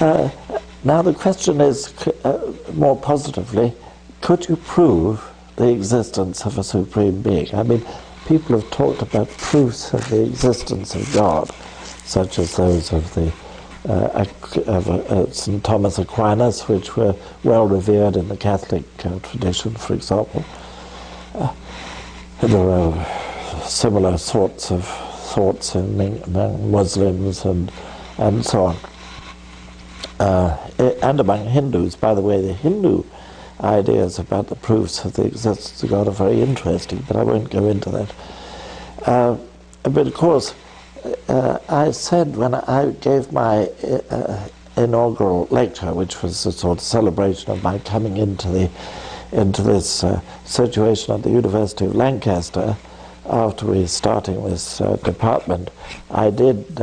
Now the question is, more positively, could you prove the existence of a supreme being? I mean, people have talked about proofs of the existence of God, such as those of St. Thomas Aquinas, which were well revered in the Catholic tradition, for example. There are similar sorts of thoughts among Muslims and so on. And among Hindus. By the way, the Hindu ideas about the proofs of the existence of God are very interesting, but I won't go into that. But of course, I said when I gave my inaugural lecture, which was a sort of celebration of my coming into this situation at the University of Lancaster, after we starting this department, I did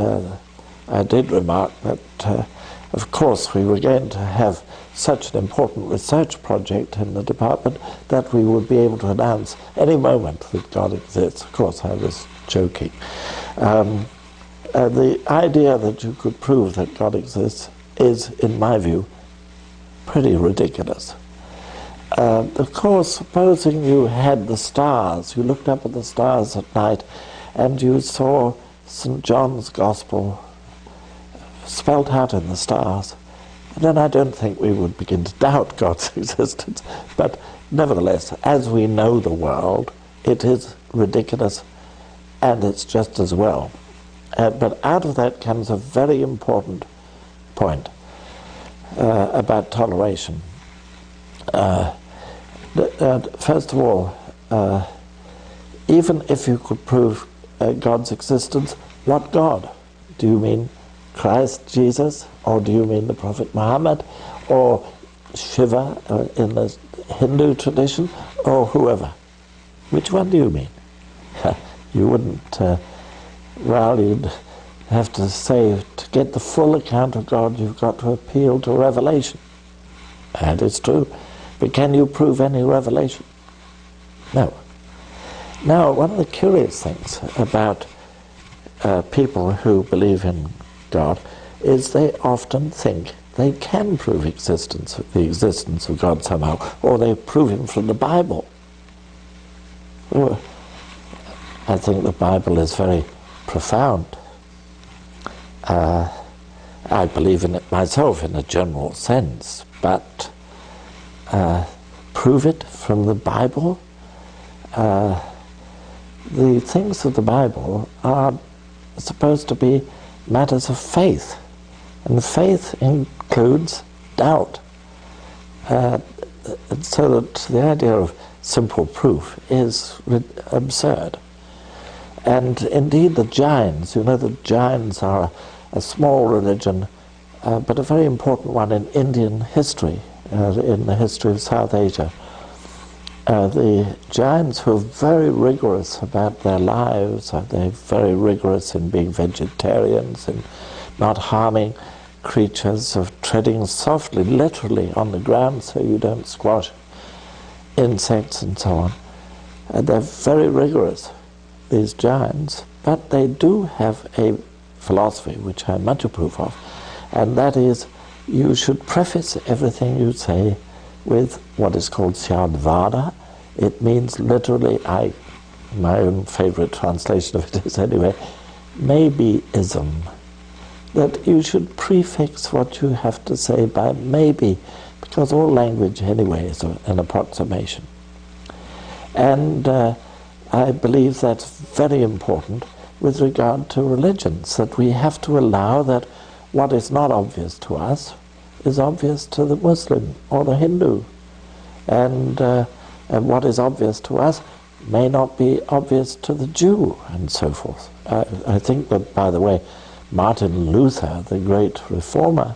remark that of course we were going to have such an important research project in the department that we would be able to announce any moment that God exists. Of course, I was joking. The idea that you could prove that God exists is, in my view, pretty ridiculous. Of course, supposing you had the stars, you looked up at the stars at night and you saw St. John's Gospel spelt out in the stars, then I don't think we would begin to doubt God's existence. But nevertheless, as we know the world, it is ridiculous, and it's just as well. But out of that comes a very important point about toleration. First of all, even if you could prove God's existence, what God? Do you mean Christ Jesus, or do you mean the Prophet Muhammad, or Shiva in the Hindu tradition, or whoever? Which one do you mean? You wouldn't, well, you'd have to say, to get the full account of God, you've got to appeal to revelation. And it's true. But can you prove any revelation? No. Now, one of the curious things about people who believe in God is they often think they can prove the existence of God somehow, or they prove him from the Bible. I think the Bible is very profound. I believe in it myself in a general sense, but prove it from the Bible? The things of the Bible are supposed to be matters of faith, and faith includes doubt. So that the idea of simple proof is absurd. And indeed the Jains, you know, the Jains are a small religion, but a very important one in Indian history, in the history of South Asia. The Jains, who are very rigorous about their lives, they're very rigorous in being vegetarians and not harming creatures, of treading softly, literally, on the ground so you don't squash insects and so on. They're very rigorous, these Jains, but they do have a philosophy which I much approve of, and that is you should preface everything you say with what is called Syadvada. It means literally, my own favorite translation of it is anyway, maybe-ism. That you should prefix what you have to say by maybe, because all language anyway is an approximation. And I believe that's very important with regard to religions, that we have to allow that what is not obvious to us is obvious to the Muslim or the Hindu. And what is obvious to us may not be obvious to the Jew, and so forth. I think that, by the way, Martin Luther, the great reformer,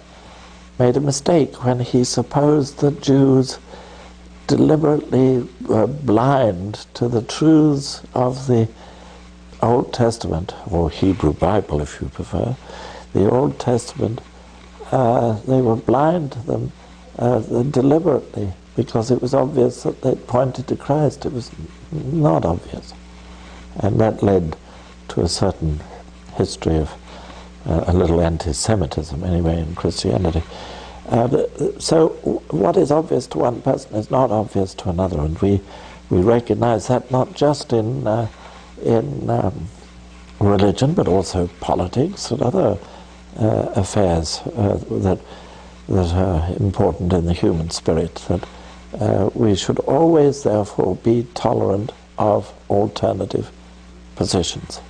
made a mistake when he supposed that Jews deliberately were blind to the truths of the Old Testament, or Hebrew Bible if you prefer. The Old Testament, they were blind to them deliberately, because it was obvious that they pointed to Christ. It was not obvious. And that led to a certain history of a little anti-Semitism anyway in Christianity. So what is obvious to one person is not obvious to another, and we recognize that not just in religion, but also politics and other affairs that are important in the human spirit, that we should always therefore be tolerant of alternative positions.